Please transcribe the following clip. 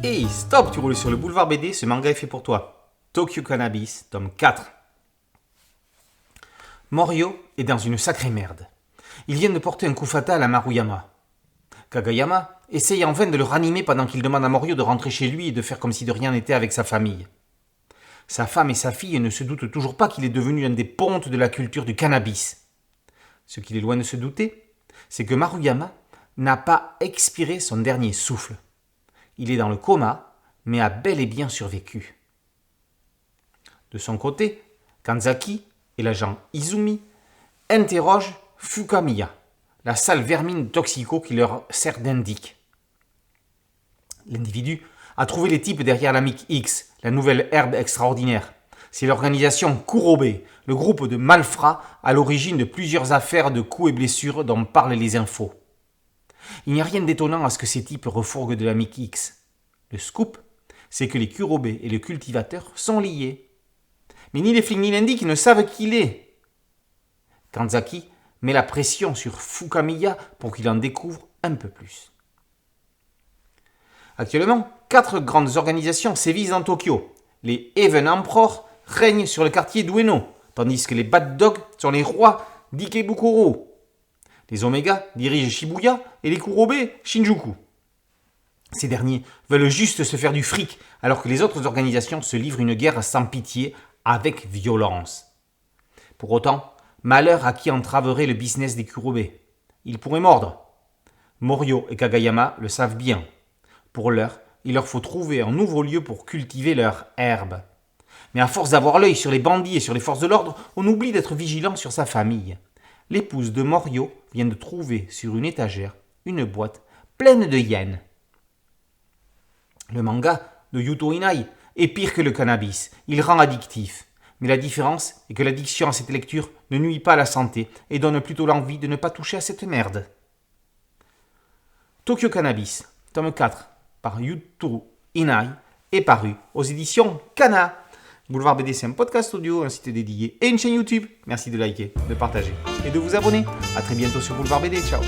Hey, stop, tu roules sur le boulevard BD, ce manga est fait pour toi. Tokyo Cannabis, tome 4. Morio est dans une sacrée merde. Il vient de porter un coup fatal à Maruyama. Kagayama essaye en vain de le ranimer pendant qu'il demande à Morio de rentrer chez lui et de faire comme si de rien n'était avec sa famille. Sa femme et sa fille ne se doutent toujours pas qu'il est devenu l'un des pontes de la culture du cannabis. Ce qu'il est loin de se douter, c'est que Maruyama n'a pas expiré son dernier souffle. Il est dans le coma, mais a bel et bien survécu. De son côté, Kanzaki et l'agent Izumi interrogent Fukamiya, la sale vermine toxico qui leur sert d'indique. L'individu a trouvé les types derrière la MIC X, la nouvelle herbe extraordinaire. C'est l'organisation Kurobe, le groupe de malfrats à l'origine de plusieurs affaires de coups et blessures dont parlent les infos. Il n'y a rien d'étonnant à ce que ces types refourguent de la MIC X. Le scoop, c'est que les Kurobe et le cultivateur sont liés. Mais ni les flics ni l'indique ne savent qui il est. Kanzaki met la pression sur Fukamiya pour qu'il en découvre un peu plus. Actuellement, 4 grandes organisations sévissent dans Tokyo. Les Even Emperor règnent sur le quartier d'Ueno, tandis que les Bad Dogs sont les rois d'Ikebukuro. Les Omega dirigent Shibuya et les Kurobe Shinjuku. Ces derniers veulent juste se faire du fric, alors que les autres organisations se livrent une guerre sans pitié, avec violence. Pour autant, malheur à qui entraverait le business des Kurobe. Ils pourraient mordre. Morio et Kagayama le savent bien. Pour l'heure, il leur faut trouver un nouveau lieu pour cultiver leur herbe. Mais à force d'avoir l'œil sur les bandits et sur les forces de l'ordre, on oublie d'être vigilant sur sa famille. L'épouse de Morio vient de trouver sur une étagère une boîte pleine de yens. Le manga de Yuto Inai est pire que le cannabis, il rend addictif. Mais la différence est que l'addiction à cette lecture ne nuit pas à la santé et donne plutôt l'envie de ne pas toucher à cette merde. Tokyo Cannabis, tome 4, par Yuto Inai, est paru aux éditions Kana. Boulevard BD, c'est un podcast audio, un site dédié et une chaîne YouTube. Merci de liker, de partager et de vous abonner. A très bientôt sur Boulevard BD. Ciao.